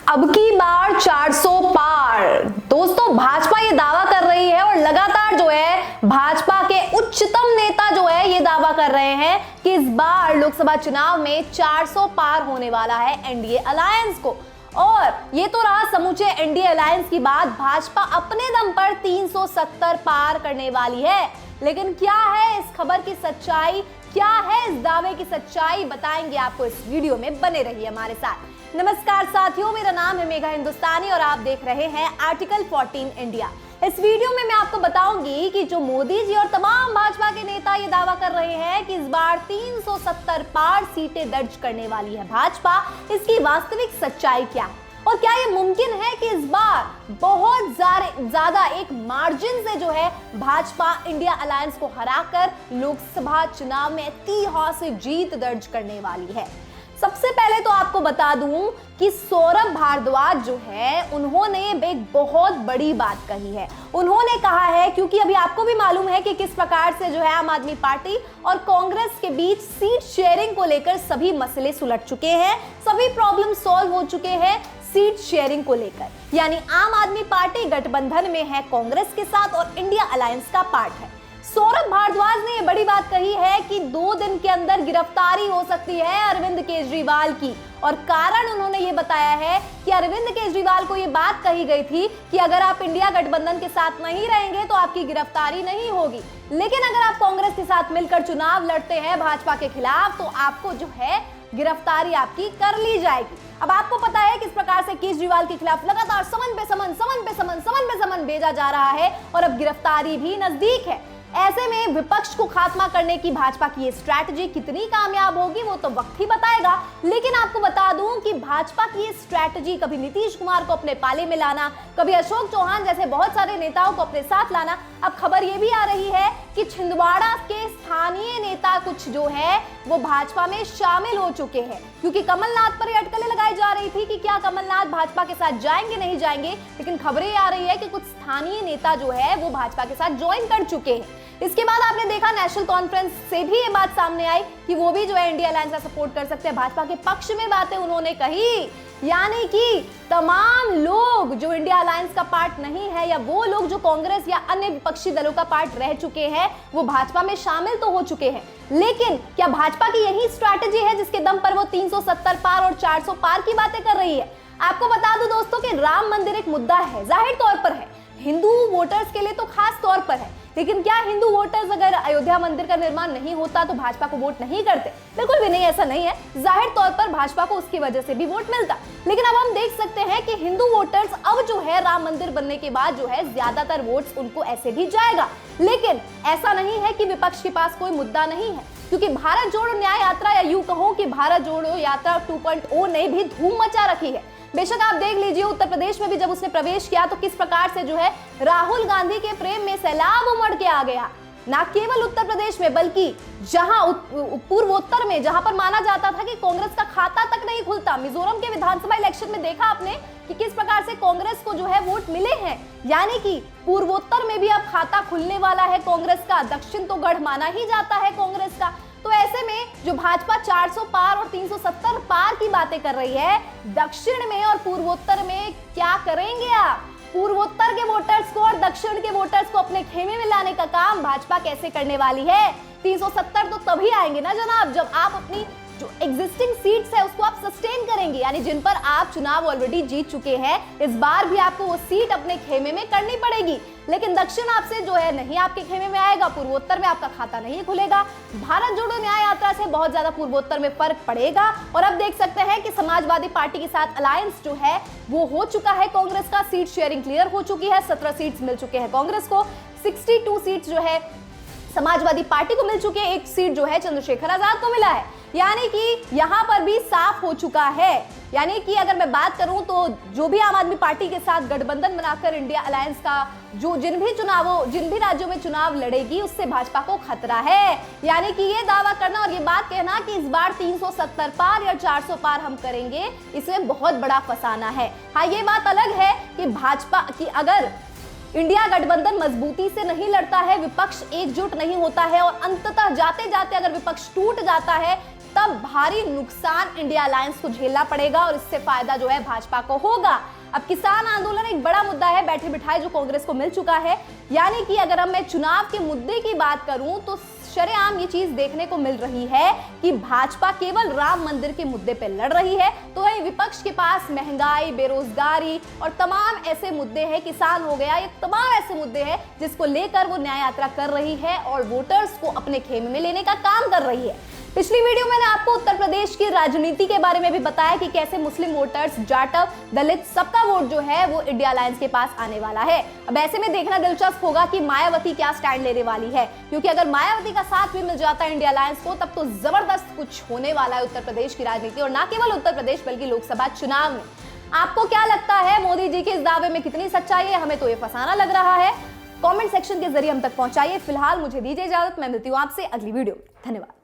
अब की बार 400 पार। दोस्तों भाजपा ये दावा कर रही है और लगातार जो है भाजपा के उच्चतम नेता जो है ये दावा कर रहे हैं कि इस बार लोकसभा चुनाव में 400 पार होने वाला है एनडीए अलायंस को। और ये तो रहा समूचे एनडीए अलायंस की बात, भाजपा अपने दम पर 370 पार करने वाली है। लेकिन क्या है इस खबर की सच्चाई, क्या है इस दावे की सच्चाई, बताएंगे आपको इस वीडियो में। बने रहिए हमारे साथ। नमस्कार साथियों, मेरा नाम है मेघा हिंदुस्तानी और आप देख रहे हैं आर्टिकल 14 इंडिया। इस वीडियो में मैं आपको बताऊंगी कि जो मोदी जी और तमाम भाजपा के नेता ये दावा कर रहे हैं कि इस बार 370 पार सीटें दर्ज करने वाली है भाजपा, इसकी वास्तविक सच्चाई क्या है और क्या ये मुमकिन है कि इस बार बहुत ज्यादा एक मार्जिन से जो है भाजपा इंडिया अलायंस को हराकर लोकसभा चुनाव में ऐतिहासिक जीत दर्ज करने वाली है। सबसे पहले तो आपको बता दूं कि सौरभ भारद्वाज जो है उन्होंने एक बहुत बड़ी बात कही है। उन्होंने कहा है, क्योंकि अभी आपको भी मालूम है कि किस प्रकार से जो है आम आदमी पार्टी और कांग्रेस के बीच सीट शेयरिंग को लेकर सभी मसले सुलझ चुके हैं, सभी प्रॉब्लम सॉल्व हो चुके हैं सीट शेयरिंग को लेकर। यानी आम आदमी पार्टी गठबंधन में है कांग्रेस के साथ और इंडिया अलायंस का पार्ट है। सौरभ भारद्वाज ने ये बड़ी बात कही है कि 2 दिन के अंदर गिरफ्तारी हो सकती है अरविंद केजरीवाल की, और कारण उन्होंने ये बताया है कि अरविंद केजरीवाल को ये बात कही गई थी कि अगर आप इंडिया गठबंधन के साथ नहीं रहेंगे तो आपकी गिरफ्तारी नहीं होगी, लेकिन अगर आप कांग्रेस के साथ मिलकर चुनाव लड़ते हैं भाजपा के खिलाफ तो आपको जो है गिरफ्तारी आपकी कर ली जाएगी। अब आपको पता है किस प्रकार से केजरीवाल के खिलाफ लगातार समन भेजा जा रहा है और अब गिरफ्तारी भी नजदीक है। ऐसे में विपक्ष को खात्मा करने की भाजपा की ये स्ट्रैटेजी कितनी कामयाब होगी वो तो वक्त ही बताएगा। लेकिन आपको बता दूं कि भाजपा की ये स्ट्रैटेजी, कभी नीतीश कुमार को अपने पाले में लाना, कभी अशोक चौहान जैसे बहुत सारे नेताओं को अपने साथ लाना, अब खबर ये भी आ रही है कि छिंदवाड़ा के स्थानीय नेता कुछ जो है वो भाजपा में शामिल हो चुके हैं, क्योंकि कमलनाथ पर अटकलें लगाई जा रही थी कि क्या कमलनाथ भाजपा के साथ जाएंगे नहीं जाएंगे, लेकिन खबरें आ रही है कि कुछ स्थानीय नेता जो है वो भाजपा के साथ ज्वाइन कर चुके हैं। इसके बाद आपने देखा नेशनल कॉन्फ्रेंस से भी ये बात सामने आई कि वो भी जो है इंडिया अलायंस का सपोर्ट कर सकते हैं, भाजपा के पक्ष में बातें उन्होंने कही। यानी कि तमाम लोग जो इंडिया अलायंस का पार्ट नहीं है या वो लोग जो कांग्रेस या अन्य विपक्षी दलों का पार्ट रह चुके हैं वो भाजपा में शामिल तो हो चुके हैं। लेकिन क्या भाजपा की यही स्ट्रैटेजी है जिसके दम पर वो 370 पार और 400 पार की बातें कर रही है? आपको बता दूं दोस्तों कि राम मंदिर एक मुद्दा है, जाहिर तौर पर है, हिंदू वोटर्स के लिए तो खास तौर पर है, लेकिन क्या हिंदू वोटर्स अगर अयोध्या मंदिर का निर्माण नहीं होता तो भाजपा को वोट नहीं करते? बिल्कुल भी नहीं, ऐसा नहीं है। जाहिर तौर पर भाजपा को उसकी वजह से भी वोट मिलता। लेकिन अब हम देख सकते हैं कि हिंदू वोटर्स अब जो है राम मंदिर बनने के बाद जो है ज्यादातर वोट्स उनको ऐसे भी जाएगा। लेकिन ऐसा नहीं है कि विपक्ष के पास कोई मुद्दा नहीं है, क्योंकि भारत जोड़ो न्याय यात्रा या यूं कहो कि भारत जोड़ो यात्रा 2.0 ने भी धूम मचा रखी है। बेशक आप देख लीजिए उत्तर प्रदेश में भी जब उसने प्रवेश किया तो किस प्रकार से जो है राहुल गांधी के प्रेम में सैलाब उमड़ के आ गया। ना केवल उत्तर प्रदेश में बल्कि जहां पूर्वोत्तर में जहां पर माना जाता था कि कांग्रेस का खाता तक नहीं खुलता, मिजोरम के विधानसभा इलेक्शन में देखा आपने कि किस प्रकार से कांग्रेस को जो है वोट मिले हैं। यानी कि पूर्वोत्तर में भी अब खाता खुलने वाला है कांग्रेस का, दक्षिण तो गढ़ माना ही जाता है कांग्रेस का। तो ऐसे में जो भाजपा 400 पार और 370 पार की बातें कर रही है, दक्षिण में और पूर्वोत्तर में क्या करेंगे आप? पूर्वोत्तर के वोटर्स को और दक्षिण के वोटर्स को अपने खेमे में लाने का काम भाजपा कैसे करने वाली है? 370 तो तभी आएंगे ना जनाब जब आप अपनी जो एग्जिस्टिंग सीट्स है उसको आप सस्टेन करेंगे, यानी जिन पर आप चुनाव ऑलरेडी जीत चुके हैं, इस बार भी आपको वो सीट अपने खेमे में करनी पड़ेगी। लेकिन दक्षिण आपसे जो है नहीं आपके खेमे में आएगा, पूर्वोत्तर में आपका खाता नहीं खुलेगा। भारत जोड़ो न्याय यात्रा से बहुत ज्यादा पूर्वोत्तर में फर्क पड़ेगा। और अब देख सकते हैं कि समाजवादी पार्टी के साथ अलायंस जो है वो हो चुका है कांग्रेस का, सीट शेयरिंग क्लियर हो चुकी है, 17 सीट्स मिल चुके हैं कांग्रेस को, 62 सीट्स जो है समाजवादी पार्टी को मिल चुकी है, 1 सीट जो है चंद्रशेखर आजाद को मिला है। यानी कि यहां पर भी साफ हो चुका है। यानी कि अगर मैं बात करूं तो जो भी आम आदमी पार्टी के साथ गठबंधन बनाकर इंडिया अलायंस का जो जिन भी राज्यों में चुनाव लड़ेगी उससे भाजपा को खतरा है। यानी कि ये दावा करना और ये बात कहना कि इस बार 370 पार या 400 पार हम करेंगे, इसमें बहुत बड़ा फसाना है। हाँ, ये बात अलग है कि भाजपा की अगर इंडिया गठबंधन मजबूती से नहीं लड़ता है, विपक्ष एकजुट नहीं होता है और अंततः जाते जाते अगर विपक्ष टूट जाता है तब भारी नुकसान इंडिया अलायंस को झेलना पड़ेगा और इससे फायदा जो है भाजपा को होगा। अब किसान आंदोलन एक बड़ा मुद्दा है बैठे बिठाए जो कांग्रेस को मिल चुका है, यानी कि अगर मैं चुनाव के मुद्दे की बात करूं तो शरेआम ये चीज देखने को मिल रही है कि भाजपा केवल राम मंदिर के मुद्दे पे लड़ रही है, तो वही विपक्ष के पास महंगाई, बेरोजगारी और तमाम ऐसे मुद्दे हैं, किसान हो गया, ये तमाम ऐसे मुद्दे हैं जिसको लेकर वो न्याय यात्रा कर रही है और वोटर्स को अपने खेमे में लेने का काम कर रही है। पिछली वीडियो मैंने आपको उत्तर प्रदेश की राजनीति के बारे में भी बताया कि कैसे मुस्लिम वोटर्स, जाटव, दलित, सबका वोट जो है वो इंडिया अलायंस के पास आने वाला है। अब ऐसे में देखना दिलचस्प होगा कि मायावती क्या स्टैंड लेने वाली है, क्योंकि अगर मायावती का साथ भी मिल जाता है इंडिया अलायंस को तब तो जबरदस्त कुछ होने वाला है उत्तर प्रदेश की राजनीति, और न केवल उत्तर प्रदेश बल्कि लोकसभा चुनाव में। आपको क्या लगता है, मोदी जी के इस दावे में कितनी सच्चाई है? हमें तो ये फसाना लग रहा है। कमेंट सेक्शन के जरिए हम तक पहुंचाइए। फिलहाल मुझे दीजिए इजाजत, मैं मिलती हूं आपसे अगली वीडियो में। धन्यवाद।